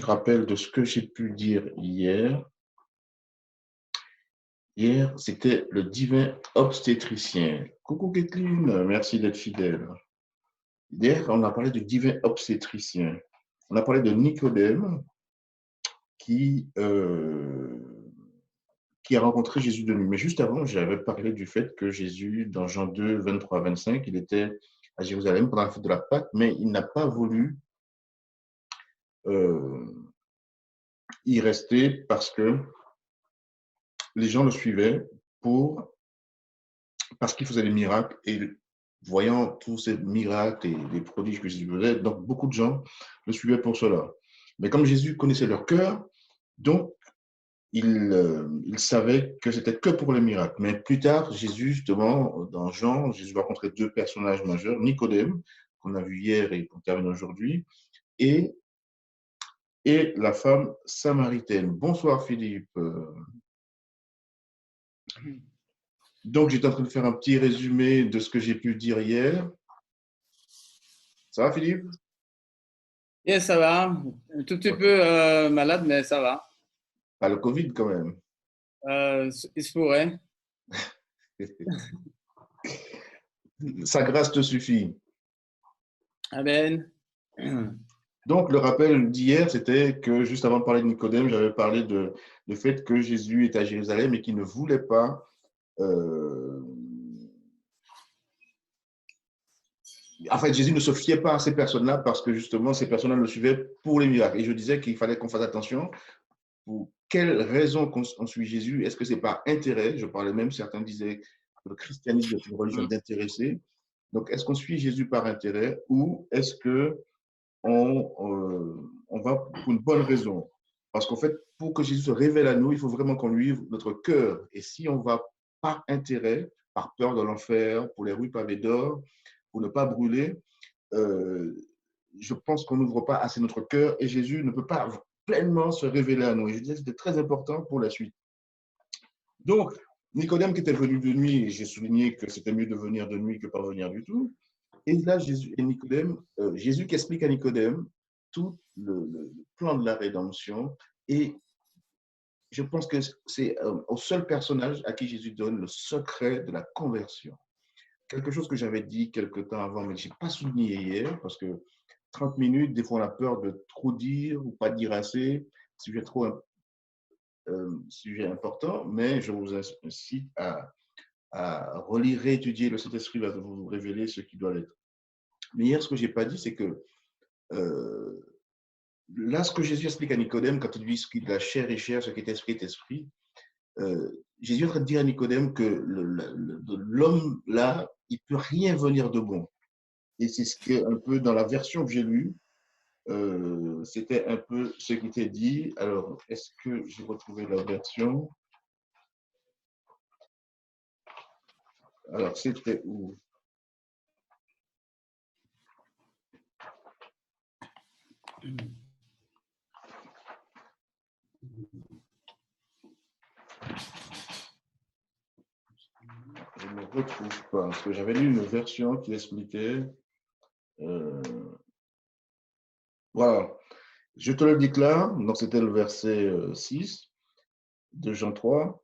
rappel de ce que j'ai pu dire hier. Hier, c'était le divin obstétricien. Coucou Kathleen, merci d'être fidèle. Hier, on a parlé du divin obstétricien. On a parlé de Nicodème qui a rencontré Jésus de nuit. Mais juste avant, j'avais parlé du fait que Jésus, dans Jean 2, 23, 25, il était à Jérusalem pendant la fête de la Pâque, mais il n'a pas voulu y rester parce que les gens le suivaient parce qu'il faisait des miracles et voyant tous ces miracles et les prodiges que Jésus faisait, donc beaucoup de gens le suivaient pour cela. Mais comme Jésus connaissait leur cœur, donc il savait que c'était que pour les miracles. Mais plus tard, Jésus, justement, dans Jean, Jésus va rencontrer deux personnages majeurs, Nicodème, qu'on a vu hier et qu'on termine aujourd'hui, et la femme samaritaine. Bonsoir Philippe. Donc, j'étais en train de faire un petit résumé de ce que j'ai pu dire hier. Ça va, Philippe? Yes, ça va. Un tout petit peu malade, mais ça va. Pas le Covid, quand même. Il se pourrait. Sa grâce te suffit. Amen. Donc, le rappel d'hier, c'était que juste avant de parler de Nicodème, j'avais parlé du fait que Jésus était à Jérusalem et qu'il ne voulait pas en fait, Jésus ne se fiait pas à ces personnes-là parce que justement, ces personnes-là le suivaient pour les miracles. Et je disais qu'il fallait qu'on fasse attention. Pour quelle raison on suit Jésus? Est-ce que c'est par intérêt? Je parlais même, certains disaient que le christianisme est une religion d'intéressés. Donc, est-ce qu'on suit Jésus par intérêt ou est-ce que on va pour une bonne raison? Parce qu'en fait, pour que Jésus se révèle à nous, il faut vraiment qu'on lui ouvre notre cœur. Et si on va par intérêt, par peur de l'enfer, pour les rues pavées d'or, pour ne pas brûler, je pense qu'on n'ouvre pas assez notre cœur et Jésus ne peut pas pleinement se révéler à nous. Et je disais que c'était très important pour la suite. Donc, Nicodème qui était venu de nuit, et j'ai souligné que c'était mieux de venir de nuit que pas venir du tout. Et là, Jésus qui explique à Nicodème tout le plan de la rédemption. Et je pense que c'est au seul personnage à qui Jésus donne le secret de la conversion. Quelque chose que j'avais dit quelque temps avant, mais je n'ai pas souligné hier, parce que 30 minutes, des fois on a peur de trop dire ou pas dire assez, sujet important, mais je vous incite à relire, réétudier, le Saint-Esprit va vous révéler ce qui doit l'être. Mais hier, ce que je n'ai pas dit, c'est que là, ce que Jésus explique à Nicodème, quand il dit ce qui est la chair est chair, ce qui est esprit, Jésus est en train de dire à Nicodème que l'homme, là, il ne peut rien venir de bon. Et c'est ce que, un peu dans la version que j'ai lue, c'était un peu ce qui était dit. Alors, est-ce que j'ai retrouvé la version? Alors, c'était où? Je ne retrouve pas, parce que j'avais lu une version qui expliquait. Voilà. Je te le déclare, donc c'était le verset 6 de Jean 3.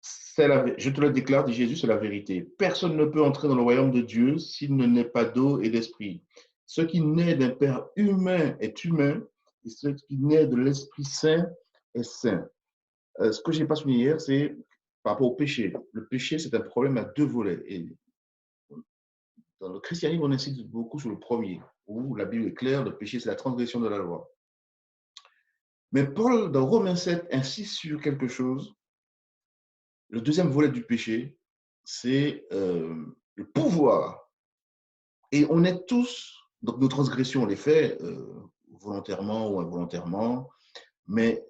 Je te le déclare, dit Jésus, c'est la vérité. Personne ne peut entrer dans le royaume de Dieu s'il ne naît pas d'eau et d'esprit. Ce qui naît d'un père humain est humain, et ce qui naît de l'Esprit Saint est saint. Ce que je n'ai pas souligné hier, c'est par rapport au péché. Le péché, c'est un problème à deux volets. Et dans le christianisme, on insiste beaucoup sur le premier, où la Bible est claire, le péché, c'est la transgression de la loi. Mais Paul, dans Romains 7, insiste sur quelque chose. Le deuxième volet du péché, c'est le pouvoir. Et on est tous, donc nos transgressions, on les fait volontairement ou involontairement, mais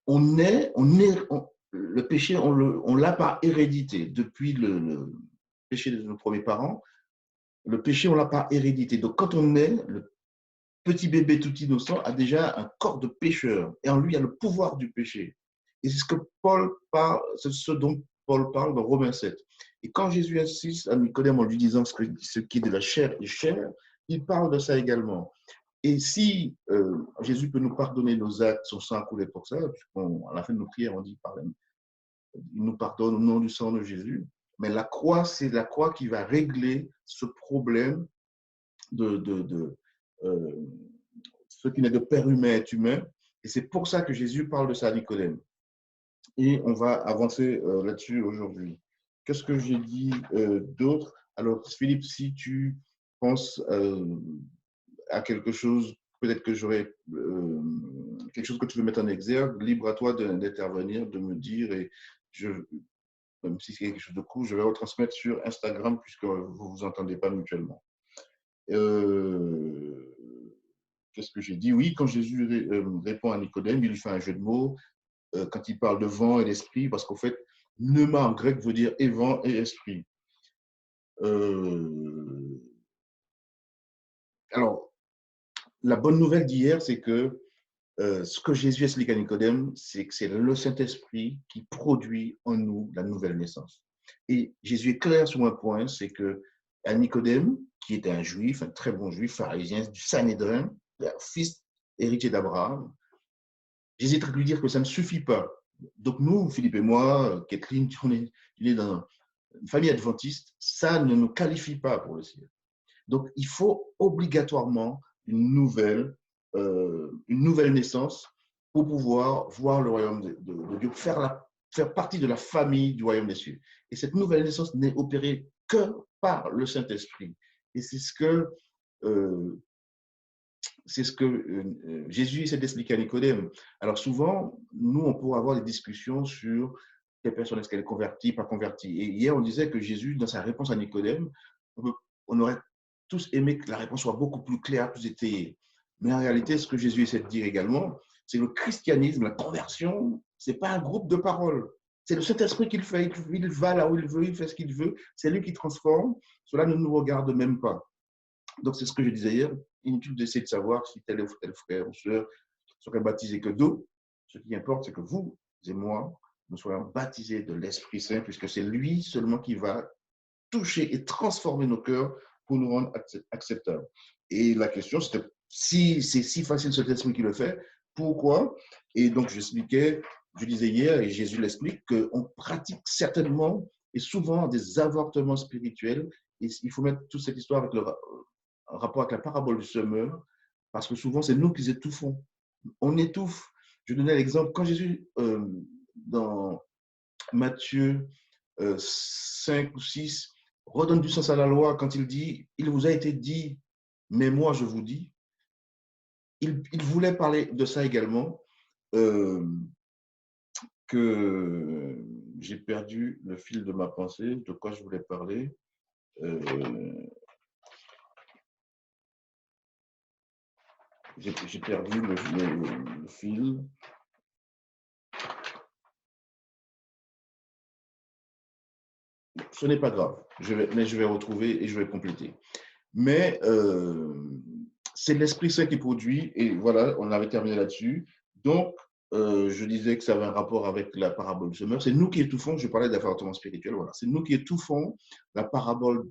le péché, on l'a par hérédité. Depuis le péché de nos premiers parents, le péché, on l'a par hérédité. Donc quand on est, le petit bébé tout innocent a déjà un corps de pécheur. Et en lui, il y a le pouvoir du péché. Et c'est ce dont Paul parle dans Romains 7. Et quand Jésus insiste à Nicodème en lui disant ce qui est de la chair est chair, il parle de ça également. Et si Jésus peut nous pardonner nos actes, son sang a coulé pour ça, puisqu'à la fin de nos prières, on dit il nous pardonne au nom du sang de Jésus. Mais la croix, c'est la croix qui va régler ce problème de ce qui n'est de père humain est humain. Et c'est pour ça que Jésus parle de ça à Nicodème. Et on va avancer là-dessus aujourd'hui. Qu'est-ce que j'ai dit d'autre? Alors, Philippe, si tu penses à quelque chose, peut-être que j'aurais quelque chose que tu veux mettre en exergue, libre à toi d'intervenir, de me dire, et même si c'est quelque chose de court, je vais retransmettre sur Instagram puisque vous ne vous entendez pas mutuellement. Qu'est-ce que j'ai dit? Oui, quand Jésus répond à Nicodème, il lui fait un jeu de mots quand il parle de vent et d'esprit, parce qu'en fait, pneuma en grec veut dire et vent et esprit. Alors, la bonne nouvelle d'hier, c'est que ce que Jésus explique à Nicodème, c'est que c'est le Saint-Esprit qui produit en nous la nouvelle naissance. Et Jésus est clair sur un point, c'est que à Nicodème, qui était un juif, un très bon juif, pharisien, du Sanhédrin, fils héritier d'Abraham, Jésus est en train de lui dire que ça ne suffit pas. Donc nous, Philippe et moi, Kathleen, on est dans une famille adventiste, ça ne nous qualifie pas pour le ciel. Donc il faut obligatoirement une nouvelle naissance pour pouvoir voir le royaume de Dieu, faire partie de la famille du royaume des cieux. Et cette nouvelle naissance n'est opérée que par le Saint-Esprit. Et c'est ce que Jésus essaie d'expliquer à Nicodème. Alors souvent, nous, on pourrait avoir des discussions sur quelle personne est-ce qu'elle est convertie, pas convertie. Et hier, on disait que Jésus, dans sa réponse à Nicodème, on aurait tous aimé que la réponse soit beaucoup plus claire, plus étayée. Mais en réalité, ce que Jésus essaie de dire également, c'est le christianisme, la conversion, ce n'est pas un groupe de paroles. C'est le Saint-Esprit qui le fait. Il va là où il veut, il fait ce qu'il veut. C'est lui qui transforme. Cela ne nous regarde même pas. Donc, c'est ce que je disais hier. Inutile d'essayer de savoir si tel ou tel frère ou soeur serait baptisé que d'eau. Ce qui importe, c'est que vous et moi, nous soyons baptisés de l'Esprit Saint, puisque c'est lui seulement qui va toucher et transformer nos cœurs pour nous rendre acceptables. Et la question, c'était si c'est si facile cet esprit qui le fait, pourquoi? Et donc, je disais hier, et Jésus l'explique, qu'on pratique certainement et souvent des avortements spirituels. Et il faut mettre toute cette histoire avec en rapport avec la parabole du semeur, parce que souvent, c'est nous qui étouffons. On étouffe. Je donnais l'exemple, quand Jésus, dans Matthieu 5 ou 6, redonne du sens à la loi quand il dit « Il vous a été dit, mais moi je vous dis ». Il voulait parler de ça également, que j'ai perdu le fil de ma pensée, de quoi je voulais parler. J'ai perdu le fil. Ce n'est pas grave, mais je vais retrouver et je vais compléter. Mais c'est l'Esprit Saint qui produit, et voilà, on avait terminé là-dessus. Donc, je disais que ça avait un rapport avec la parabole du semeur. C'est nous qui étouffons, je parlais d'avortement spirituel, voilà. C'est nous qui étouffons la parabole,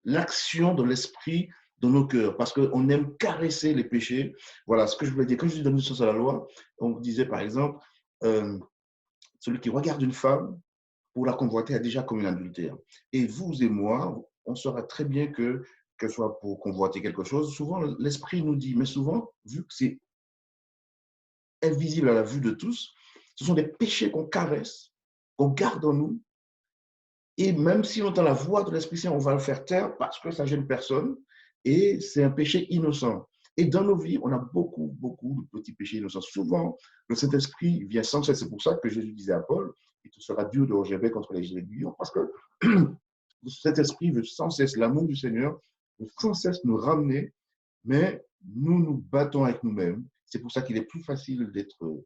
l'action de l'Esprit dans nos cœurs, parce qu'on aime caresser les péchés. Voilà ce que je voulais dire. Quand je dis donner du sens à la loi, on disait par exemple, celui qui regarde une femme pour la convoiter a déjà commis un adultère. Et vous et moi, on saura très bien que ce soit pour convoiter quelque chose, souvent l'esprit nous dit, mais souvent, vu que c'est invisible à la vue de tous, ce sont des péchés qu'on caresse, qu'on garde en nous. Et même si on entend la voix de l'Esprit Saint, on va le faire taire parce que ça gêne personne. Et c'est un péché innocent. Et dans nos vies, on a beaucoup, beaucoup de petits péchés innocents. Souvent, le Saint-Esprit vient sans cesse. C'est pour ça que Jésus disait à Paul, il te sera dur de rejeter contre les aiguillons, parce que le Saint-Esprit veut sans cesse, l'amour du Seigneur veut sans cesse nous ramener, mais nous nous battons avec nous-mêmes. C'est pour ça qu'il est plus facile d'être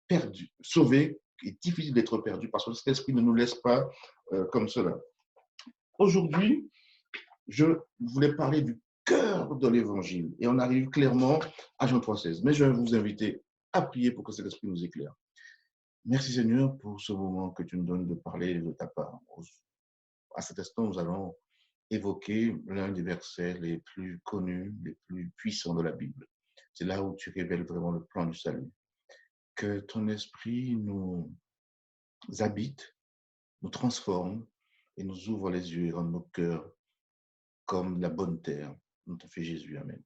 perdu, sauvé, et difficile d'être perdu, parce que le Saint-Esprit ne nous laisse pas comme cela. Aujourd'hui, je voulais parler du cœur de l'Évangile, et on arrive clairement à Jean 3,16. Mais je vais vous inviter à prier pour que cet esprit nous éclaire. Merci Seigneur pour ce moment que tu nous donnes de parler de ta part. À cet instant, nous allons évoquer l'un des versets les plus connus, les plus puissants de la Bible. C'est là où tu révèles vraiment le plan du salut. Que ton esprit nous habite, nous transforme et nous ouvre les yeux et rend nos cœurs comme la bonne terre dont on fait Jésus. Amen.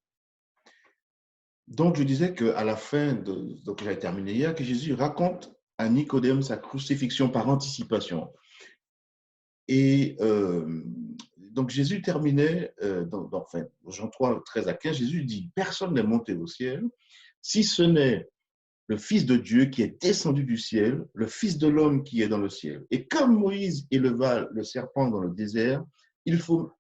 Donc, je disais qu'à la fin, donc j'avais terminé hier, que Jésus raconte à Nicodème sa crucifixion par anticipation. Et donc, Jésus terminait, enfin, Jean 3, 13 à 15, Jésus dit, personne n'est monté au ciel, si ce n'est le Fils de Dieu qui est descendu du ciel, le Fils de l'homme qui est dans le ciel. Et comme Moïse éleva le serpent dans le désert, il faut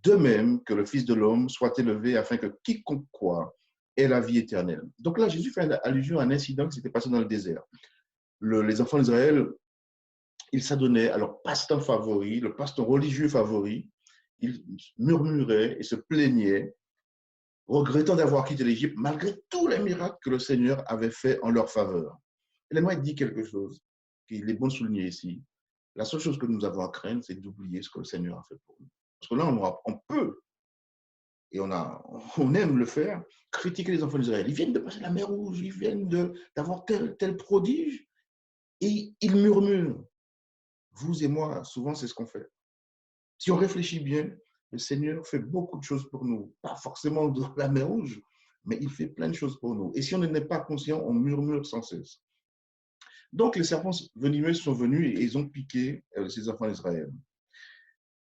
de même que le Fils de l'homme soit élevé afin que quiconque croit ait la vie éternelle. Donc là, Jésus fait allusion à un incident qui s'était passé dans le désert. Les enfants d'Israël, ils s'adonnaient à leur pasteur favori, le pasteur religieux favori. Ils murmuraient et se plaignaient, regrettant d'avoir quitté l'Égypte malgré tous les miracles que le Seigneur avait fait en leur faveur. Et moi, il dit quelque chose qu'il est bon de souligner ici. La seule chose que nous avons à craindre, c'est d'oublier ce que le Seigneur a fait pour nous. Parce que là, on peut, et on aime le faire, critiquer les enfants d'Israël. Ils viennent de passer la mer Rouge, ils viennent d'avoir tel prodige, et ils murmurent. Vous et moi, souvent, c'est ce qu'on fait. Si on réfléchit bien, le Seigneur fait beaucoup de choses pour nous. Pas forcément de la mer Rouge, mais il fait plein de choses pour nous. Et si on n'en est pas conscient, on murmure sans cesse. Donc, les serpents venimeux sont venus et ils ont piqué ces enfants d'Israël.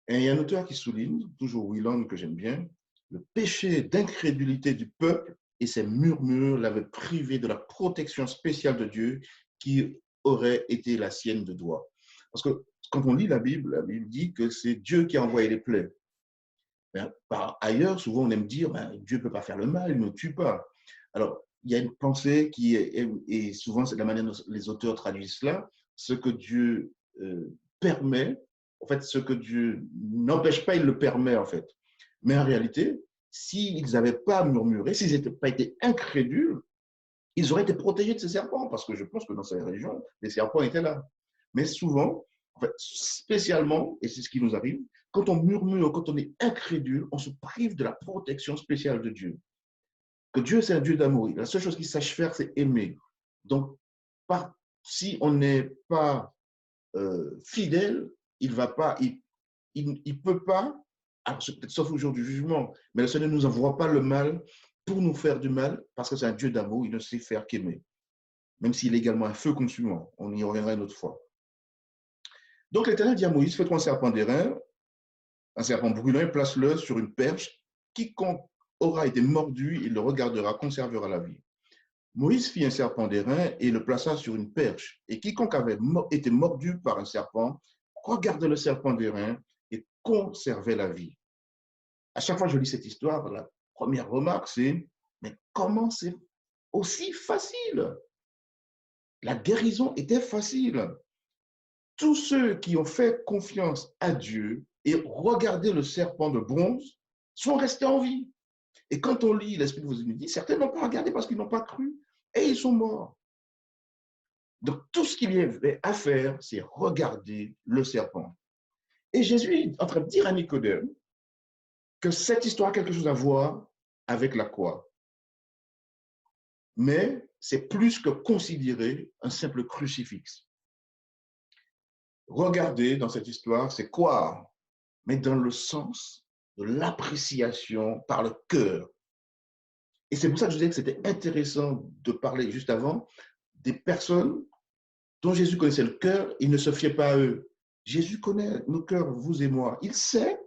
Et il y a un auteur qui souligne, toujours Wieland, que j'aime bien, le péché d'incrédulité du peuple et ses murmures l'avaient privé de la protection spéciale de Dieu qui aurait été la sienne de droit. Parce que quand on lit la Bible dit que c'est Dieu qui a envoyé les plaies. Par ailleurs, souvent on aime dire Dieu ne peut pas faire le mal, il ne tue pas. Alors, il y a une pensée qui est, et souvent c'est la manière dont les auteurs traduisent cela, ce que Dieu permet, en fait, ce que Dieu n'empêche pas, il le permet en fait. Mais en réalité, s'ils n'avaient pas murmuré, s'ils n'avaient pas été incrédules, ils auraient été protégés de ces serpents, parce que je pense que dans ces régions, les serpents étaient là. Mais souvent, en fait, spécialement, et c'est ce qui nous arrive, quand on murmure, quand on est incrédule, on se prive de la protection spéciale de Dieu. Que Dieu, c'est un Dieu d'amour. La seule chose qu'il sache faire, c'est aimer. Donc, si on n'est pas fidèle, il va pas, il peut pas, peut-être sauf au jour du jugement, mais le Seigneur ne nous envoie pas le mal pour nous faire du mal, parce que c'est un Dieu d'amour, il ne sait faire qu'aimer. Même s'il est également un feu consumant. On y reviendra une autre fois. Donc l'Éternel dit à Moïse, fais-toi un serpent d'airain, un serpent brûlant, et place-le sur une perche. Quiconque aura été mordu, il le regardera, conservera la vie. Moïse fit un serpent d'airain et le plaça sur une perche. Et quiconque avait été mordu par un serpent, regardait le serpent d'airain et conservait la vie. À chaque fois que je lis cette histoire, la première remarque, c'est, mais comment c'est aussi facile? La guérison était facile. Tous ceux qui ont fait confiance à Dieu et regardé le serpent de bronze sont restés en vie. Et quand on lit l'Esprit de vos ennemis, certains n'ont pas regardé parce qu'ils n'ont pas cru et ils sont morts. Donc tout ce qu'il y avait à faire, c'est regarder le serpent. Et Jésus est en train de dire à Nicodème que cette histoire a quelque chose à voir avec la croix. Mais c'est plus que considérer un simple crucifix. Regarder dans cette histoire, c'est croire, mais dans le sens de l'appréciation par le cœur. Et c'est pour ça que je disais que c'était intéressant de parler juste avant des personnes dont Jésus connaissait le cœur, il ne se fiait pas à eux. Jésus connaît nos cœurs, vous et moi. Il sait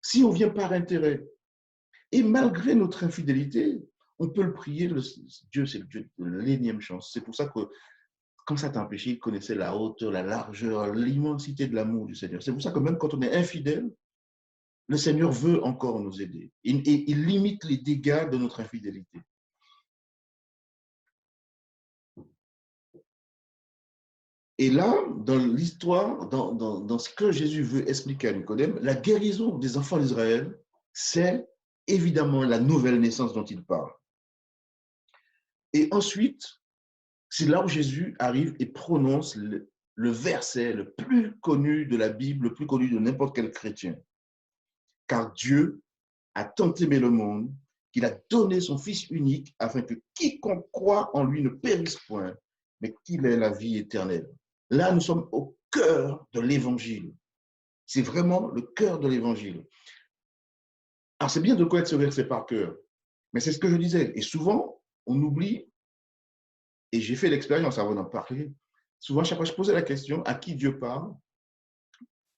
si on vient par intérêt. Et malgré notre infidélité, on peut le prier. Dieu, c'est le Dieu de l'énième chance. C'est pour ça que quand ça t'a empêché, il connaissait la hauteur, la largeur, l'immensité de l'amour du Seigneur. C'est pour ça que même quand on est infidèle, le Seigneur veut encore nous aider. Il limite les dégâts de notre infidélité. Et là, dans l'histoire, dans ce que Jésus veut expliquer à Nicodème, la guérison des enfants d'Israël, c'est évidemment la nouvelle naissance dont il parle. Et ensuite, c'est là où Jésus arrive et prononce le verset le plus connu de la Bible, le plus connu de n'importe quel chrétien. car Dieu a tant aimé le monde qu'il a donné son Fils unique afin que quiconque croit en lui ne périsse point, mais qu'il ait la vie éternelle. Là, nous sommes au cœur de l'Évangile. C'est vraiment le cœur de l'Évangile. Alors, c'est bien de connaître ce verset par cœur, mais c'est ce que je disais. Et souvent, on oublie, et j'ai fait l'expérience avant d'en parler, souvent, chaque fois que je posais la question, à qui Dieu parle,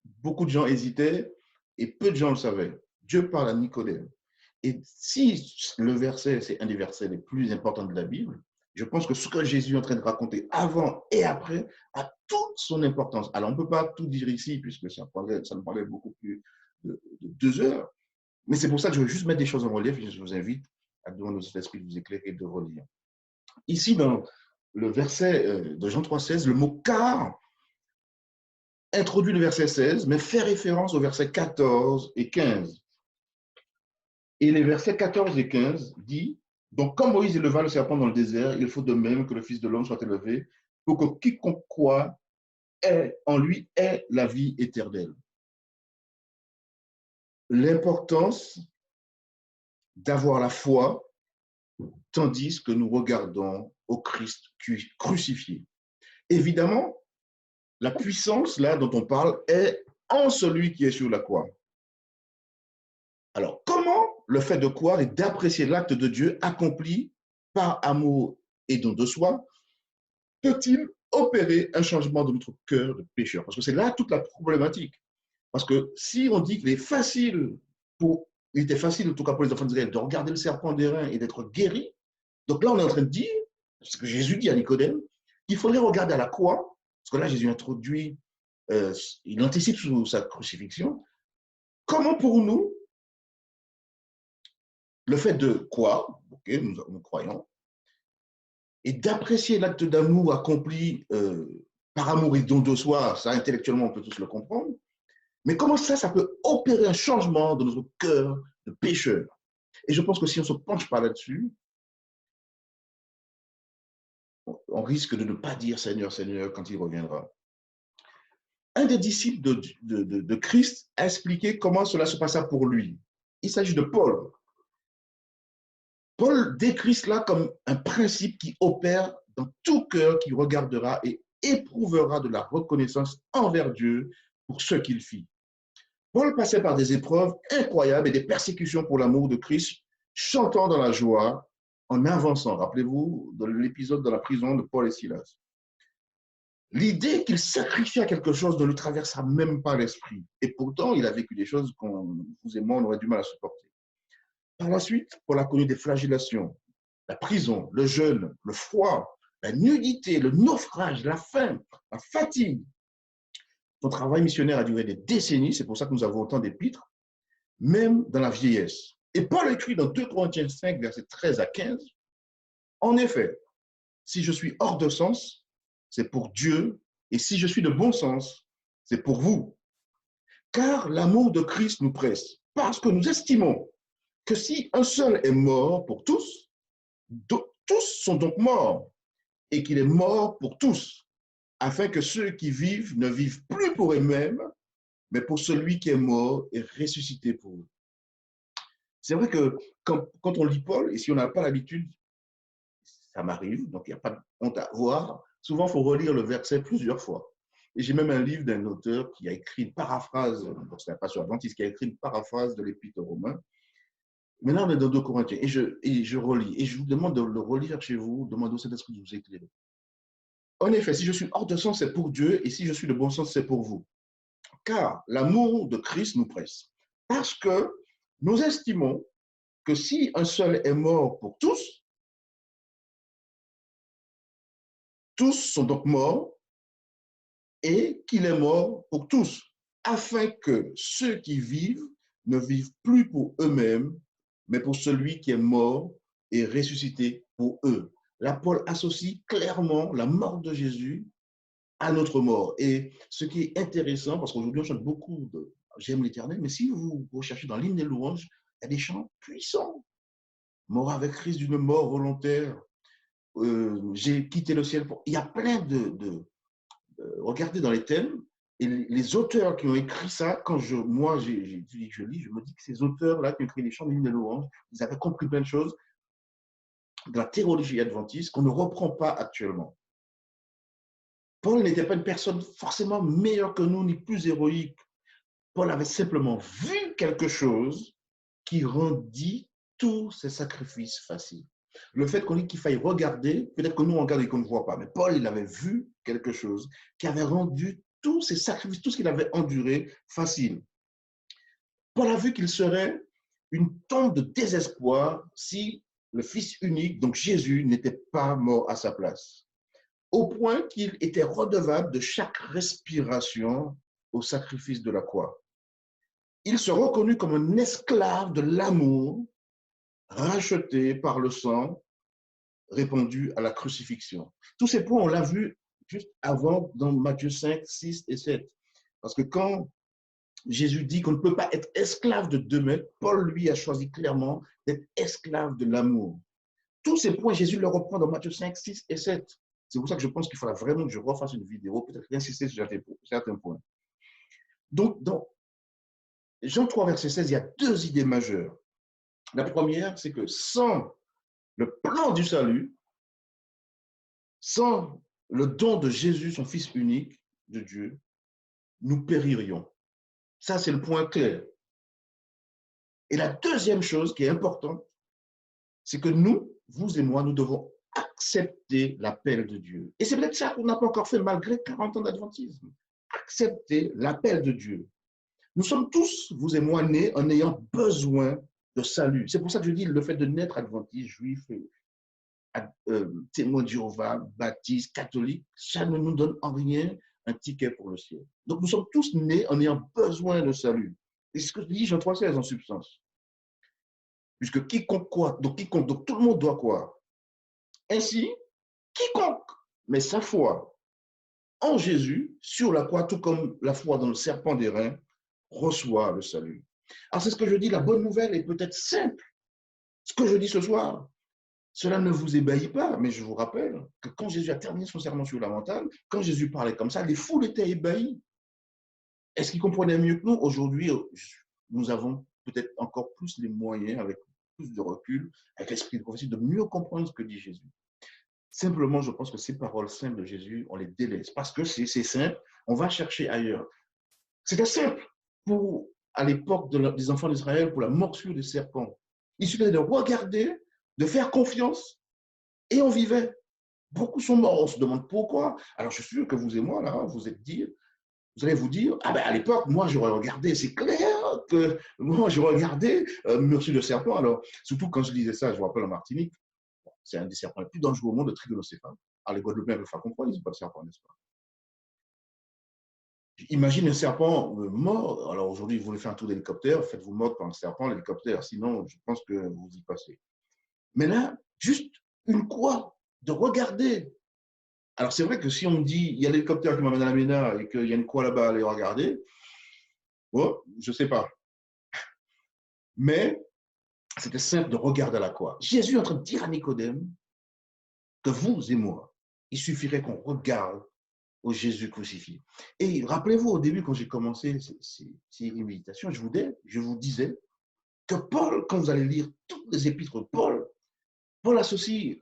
beaucoup de gens hésitaient et peu de gens le savaient. Dieu parle à Nicodème. Et si le verset, c'est un des versets les plus importants de la Bible, je pense que ce que Jésus est en train de raconter avant et après a toute son importance. Alors, on ne peut pas tout dire ici, puisque ça me prendrait beaucoup plus de 2 heures. Mais c'est pour ça que je veux juste mettre des choses en relief et je vous invite à demander au Saint-Esprit de vous éclairer et de relire. Ici, dans le verset de Jean 3,16, le mot « car » introduit le verset 16, mais fait référence aux versets 14 et 15. Et les versets 14 et 15 disent, donc comme Moïse éleva le serpent dans le désert, il faut de même que le Fils de l'homme soit élevé pour que quiconque croit en lui ait la vie éternelle. L'importance d'avoir la foi tandis que nous regardons au Christ crucifié. Évidemment, la puissance là dont on parle est en celui qui est sur la croix. Alors, comment le fait de croire et d'apprécier l'acte de Dieu accompli par amour et don de soi peut-il opérer un changement de notre cœur de pécheur? Parce que c'est là toute la problématique. Parce que si on dit qu'il est facile il était facile en tout cas pour les enfants d'Israël de regarder le serpent d'airain et d'être guéri, donc là on est en train de dire, ce que Jésus dit à Nicodème, qu'il faudrait regarder à la croix, parce que là Jésus introduit, il anticipe sous sa crucifixion, comment pour nous, le fait de croire, okay, nous croyons, et d'apprécier l'acte d'amour accompli par amour et don de soi, ça intellectuellement on peut tous le comprendre, mais comment ça peut opérer un changement de notre cœur de pécheur? Et je pense que si on ne se penche pas là-dessus, on risque de ne pas dire Seigneur, Seigneur quand il reviendra. Un des disciples de Christ a expliqué comment cela se passa pour lui. Il s'agit de Paul. Paul décrit cela comme un principe qui opère dans tout cœur qui regardera et éprouvera de la reconnaissance envers Dieu pour ce qu'il fit. Paul passait par des épreuves incroyables et des persécutions pour l'amour de Christ, chantant dans la joie, en avançant. Rappelez-vous de l'épisode de la prison de Paul et Silas. L'idée qu'il sacrifiait quelque chose ne lui traversa même pas l'esprit. Et pourtant, il a vécu des choses qu'on, vous et moi, on aurait du mal à supporter. Par la suite, Paul a connu des flagellations, la prison, le jeûne, le froid, la nudité, le naufrage, la faim, la fatigue. Son travail missionnaire a duré des décennies, c'est pour ça que nous avons autant d'épîtres, même dans la vieillesse. Et Paul écrit dans 2 Corinthiens 5, versets 13 à 15, « En effet, si je suis hors de sens, c'est pour Dieu, et si je suis de bon sens, c'est pour vous. Car l'amour de Christ nous presse, parce que nous estimons que si un seul est mort pour tous, tous sont donc morts, et qu'il est mort pour tous, afin que ceux qui vivent ne vivent plus pour eux-mêmes, mais pour celui qui est mort et ressuscité pour eux. » C'est vrai que quand on lit Paul, et si on n'a pas l'habitude, ça m'arrive, donc il n'y a pas de honte à voir, souvent il faut relire le verset plusieurs fois. Et j'ai même un livre d'un auteur qui a écrit une paraphrase, donc c'est un pasteur adventiste qui a écrit une paraphrase de l'Épître aux Romains. Maintenant, on est dans 2 Corinthiens, et je relis, et je vous demande de le relire chez vous, demandez au Saint-Esprit de vous éclairer. En effet, si je suis hors de sens, c'est pour Dieu, et si je suis de bon sens, c'est pour vous. Car l'amour de Christ nous presse, parce que nous estimons que si un seul est mort pour tous, tous sont donc morts, et qu'il est mort pour tous, afin que ceux qui vivent ne vivent plus pour eux-mêmes, mais pour celui qui est mort et ressuscité pour eux. Là, Paul associe clairement la mort de Jésus à notre mort. Et ce qui est intéressant, parce qu'aujourd'hui on chante beaucoup de J'aime l'Éternel, mais si vous recherchez dans l'hymne des louanges, il y a des chants puissants. Mort avec Christ d'une mort volontaire. J'ai quitté le ciel pour... Il y a plein regardez dans les thèmes, Et les auteurs qui ont écrit ça, quand moi, je lis, je me dis que ces auteurs-là qui ont écrit les chants des louanges, ils avaient compris plein de choses de la théologie adventiste qu'on ne reprend pas actuellement. Paul n'était pas une personne forcément meilleure que nous, ni plus héroïque. Paul avait simplement vu quelque chose qui rendit tous ces sacrifices faciles. Le fait qu'on dit qu'il faille regarder, peut-être que nous on regarde et qu'on ne voit pas, mais Paul, il avait vu quelque chose qui avait rendu tous ces sacrifices, tout ce qu'il avait enduré, facile. Paul a vu qu'il serait une tombe de désespoir si le Fils unique, donc Jésus, n'était pas mort à sa place, au point qu'il était redevable de chaque respiration au sacrifice de la croix. Il se reconnut comme un esclave de l'amour racheté par le sang répandu à la crucifixion. Tous ces points, on l'a vu juste avant dans Matthieu 5, 6 et 7. Parce que quand Jésus dit qu'on ne peut pas être esclave de deux maîtres, Paul, lui, a choisi clairement d'être esclave de l'amour. Tous ces points, Jésus les reprend dans Matthieu 5, 6 et 7. C'est pour ça que je pense qu'il faudra vraiment que je refasse une vidéo, peut-être insister sur certains points. Donc, dans Jean 3, verset 16, il y a deux idées majeures. La première, c'est que sans le plan du salut, sans le don de Jésus, son Fils unique de Dieu, nous péririons. Ça, c'est le point clair. Et la deuxième chose qui est importante, c'est que nous, vous et moi, nous devons accepter l'appel de Dieu. Et c'est peut-être ça qu'on n'a pas encore fait malgré 40 ans d'adventisme. Accepter l'appel de Dieu. Nous sommes tous, vous et moi, nés en ayant besoin de salut. C'est pour ça que je dis le fait de naître adventiste, juif, témoin de Jéhovah, baptiste, catholique, ça ne nous donne en rien un ticket pour le ciel. Donc nous sommes tous nés en ayant besoin de salut. Et c'est ce que je dis Jean 3,16 en substance. Puisque quiconque croit, donc tout le monde doit croire. Ainsi, quiconque met sa foi en Jésus sur la croix, tout comme la foi dans le serpent d'airain, reçoit le salut. Alors c'est ce que je dis, la bonne nouvelle est peut-être simple. Ce que je dis ce soir, cela ne vous ébahit pas, mais je vous rappelle que quand Jésus a terminé son sermon sur la montagne, quand Jésus parlait comme ça, les foules étaient ébahies. Est-ce qu'ils comprenaient mieux que nous? Aujourd'hui, nous avons peut-être encore plus les moyens, avec plus de recul, avec l'esprit de prophétie, de mieux comprendre ce que dit Jésus. Simplement, je pense que ces paroles simples de Jésus, on les délaisse parce que c'est simple, on va chercher ailleurs. C'était simple à l'époque des enfants d'Israël pour la morsure des serpents. Il suffisait de regarder, de faire confiance et on vivait. Beaucoup sont morts, on se demande pourquoi. Alors je suis sûr que vous et moi, là, vous allez vous dire, ah ben à l'époque, moi j'aurais regardé, c'est clair que moi j'aurais regardé morsure de serpent. Alors, surtout quand je disais ça, je me rappelle en Martinique, c'est un des serpents les plus dangereux au monde, le trigonocéphale. Alors les Guadeloupéens peuvent pas comprendre, ils n'ont pas de serpent, n'est-ce pas? Imagine un serpent mort. Alors aujourd'hui, vous voulez faire un tour d'hélicoptère, faites-vous mordre par un serpent, l'hélicoptère. Sinon, je pense que vous y passez. Mais là, juste une croix, de regarder. Alors c'est vrai que si on me dit, il y a l'hélicoptère qui m'amène à la MENA et qu'il y a une croix là-bas à aller regarder, bon, je ne sais pas. Mais c'était simple de regarder la croix. Jésus est en train de dire à Nicodème que vous et moi, il suffirait qu'on regarde au Jésus crucifié. Et rappelez-vous, au début, quand j'ai commencé ces méditations, je vous disais que Paul, quand vous allez lire toutes les épîtres de Paul associe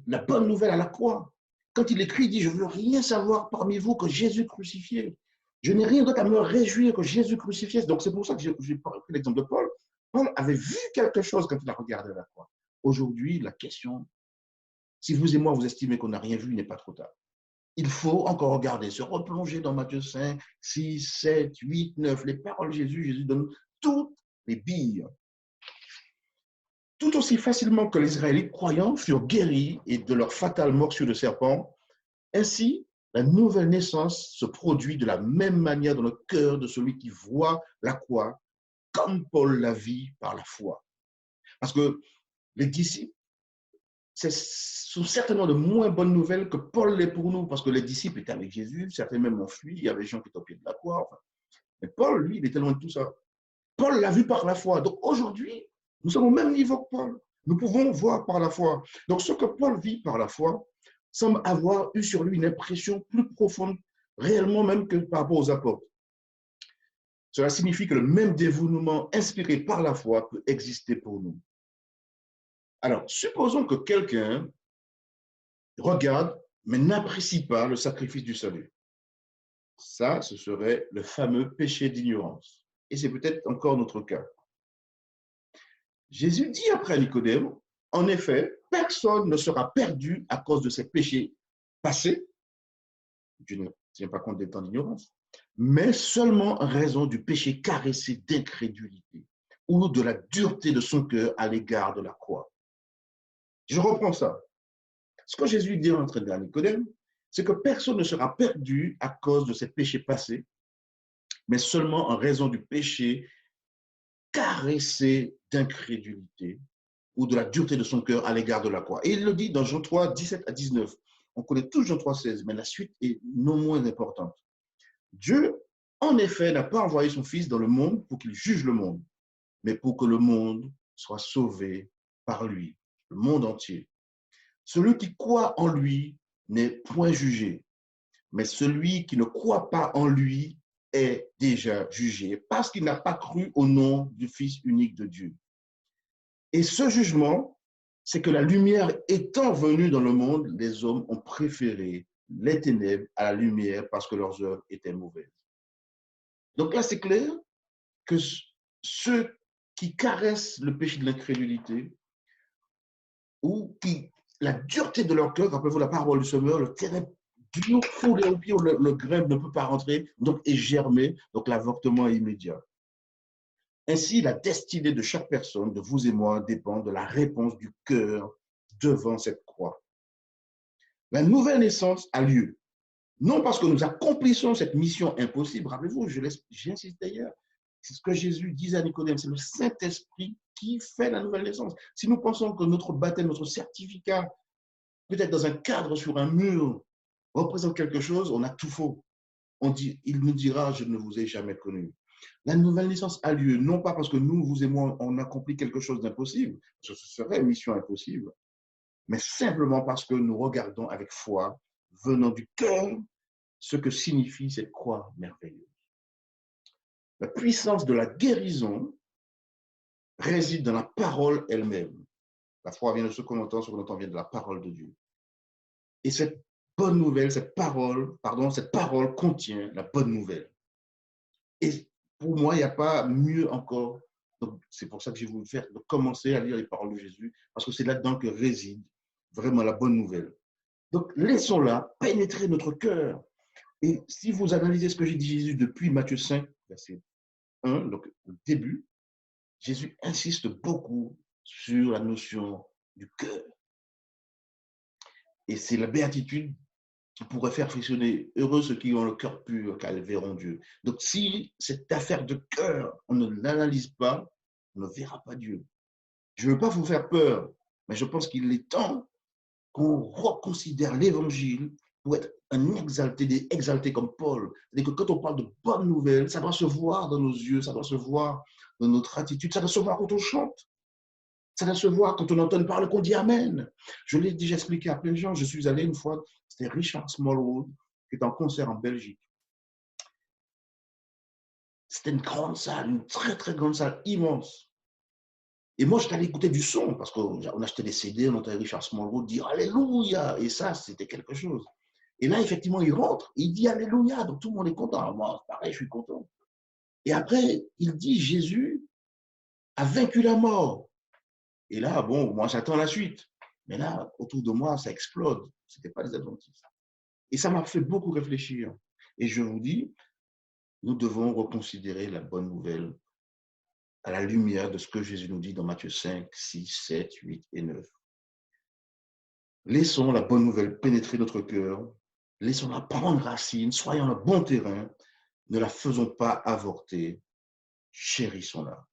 la bonne nouvelle à la croix. Quand il écrit, il dit, je ne veux rien savoir parmi vous que Jésus crucifié. Je n'ai rien d'autre à me réjouir que Jésus crucifié. Donc c'est pour ça que j'ai pris l'exemple de Paul. Paul avait vu quelque chose quand il a regardé la croix. Aujourd'hui, la question, si vous et moi, vous estimez qu'on n'a rien vu, il n'est pas trop tard. Il faut encore regarder, se replonger dans Matthieu 5, 6, 7, 8, 9, les paroles de Jésus. Jésus donne toutes les billes. Tout aussi facilement que les Israélites croyants furent guéris et de leur fatale morsure de serpent, ainsi la nouvelle naissance se produit de la même manière dans le cœur de celui qui voit la croix, comme Paul la vit par la foi. Parce que les disciples, sont certainement de moins bonnes nouvelles que Paul l'est pour nous, parce que les disciples étaient avec Jésus, certains même ont fui, il y avait des gens qui étaient au pied de la croix. Enfin. Mais Paul, lui, il était loin de tout ça. Paul l'a vu par la foi. Donc aujourd'hui, nous sommes au même niveau que Paul. Nous pouvons voir par la foi. Donc ce que Paul vit par la foi semble avoir eu sur lui une impression plus profonde réellement même que par rapport aux apôtres. Cela signifie que le même dévouement inspiré par la foi peut exister pour nous. Alors, supposons que quelqu'un regarde, mais n'apprécie pas le sacrifice du salut. Ça, ce serait le fameux péché d'ignorance. Et c'est peut-être encore notre cas. Jésus dit après à Nicodème, en effet, personne ne sera perdu à cause de ses péchés passés, Dieu ne tient pas compte des temps d'ignorance, mais seulement en raison du péché caressé d'incrédulité ou de la dureté de son cœur à l'égard de la croix. Je reprends ça. Ce que Jésus dit en train de Nicodème, c'est que personne ne sera perdu à cause de ses péchés passés, mais seulement en raison du péché caressé d'incrédulité ou de la dureté de son cœur à l'égard de la croix. Et il le dit dans Jean 3, 17 à 19. On connaît tous Jean 3, 16, mais la suite est non moins importante. Dieu, en effet, n'a pas envoyé son Fils dans le monde pour qu'il juge le monde, mais pour que le monde soit sauvé par lui, le monde entier. Celui qui croit en lui n'est point jugé, mais celui qui ne croit pas en lui est déjà jugé parce qu'il n'a pas cru au nom du Fils unique de Dieu. Et ce jugement, c'est que la lumière étant venue dans le monde, les hommes ont préféré les ténèbres à la lumière parce que leurs œuvres étaient mauvaises. Donc là, c'est clair que ceux qui caressent le péché de l'incrédulité ou qui, la dureté de leur cœur, rappelez-vous la parole du Semeur, le terrain dur, foulé au pied où le grain ne peut pas rentrer, donc est germé, donc l'avortement est immédiat. Ainsi, la destinée de chaque personne, de vous et moi, dépend de la réponse du cœur devant cette croix. La nouvelle naissance a lieu, non parce que nous accomplissons cette mission impossible, rappelez-vous, j'insiste d'ailleurs, c'est ce que Jésus disait à Nicodème, c'est le Saint-Esprit qui fait la nouvelle naissance. Si nous pensons que notre baptême, notre certificat, peut-être dans un cadre sur un mur, représente quelque chose, on a tout faux. Il nous dira, je ne vous ai jamais connu. La nouvelle naissance a lieu, non pas parce que nous, vous et moi, on accomplit quelque chose d'impossible, ce serait une mission impossible, mais simplement parce que nous regardons avec foi, venant du cœur, ce que signifie cette croix merveilleuse. La puissance de la guérison réside dans la parole elle-même. La foi vient de ce qu'on entend vient de la parole de Dieu. Et cette bonne nouvelle, cette parole contient la bonne nouvelle. Et pour moi, il n'y a pas mieux encore. C'est pour ça que j'ai voulu commencer à lire les paroles de Jésus, parce que c'est là-dedans que réside vraiment la bonne nouvelle. Donc, laissons-la pénétrer notre cœur. Et si vous analysez ce que j'ai dit Jésus depuis Matthieu 5, verset 1, donc le début, Jésus insiste beaucoup sur la notion du cœur. Et c'est la béatitude qui pourrait faire frissonner. Heureux ceux qui ont le cœur pur, car ils verront Dieu. Donc, si cette affaire de cœur, on ne l'analyse pas, on ne verra pas Dieu. Je ne veux pas vous faire peur, mais je pense qu'il est temps qu'on reconsidère l'évangile pour être un exalté comme Paul. C'est-à-dire que quand on parle de bonnes nouvelles, ça doit se voir dans nos yeux, ça doit se voir dans notre attitude, ça doit se voir quand on chante. Ça doit se voir quand on entend parler, qu'on dit Amen. Je l'ai déjà expliqué à plein de gens. Je suis allé une fois, c'était Richard Smallwood, qui est en concert en Belgique. C'était une grande salle, une très, très grande salle, immense. Et moi, j'étais allé écouter du son, parce qu'on achetait des CD, on entendait Richard Smallwood dire Alléluia. Et ça, c'était quelque chose. Et là, effectivement, il rentre, il dit Alléluia. Donc tout le monde est content. Alors, moi, pareil, je suis content. Et après, il dit Jésus a vaincu la mort. Et là, bon, moi, j'attends la suite. Mais là, autour de moi, ça explose. Ce n'était pas des adventistes. Et ça m'a fait beaucoup réfléchir. Et je vous dis, nous devons reconsidérer la bonne nouvelle à la lumière de ce que Jésus nous dit dans Matthieu 5, 6, 7, 8 et 9. Laissons la bonne nouvelle pénétrer notre cœur. Laissons-la prendre racine. Soyons le bon terrain. Ne la faisons pas avorter. Chérissons-la.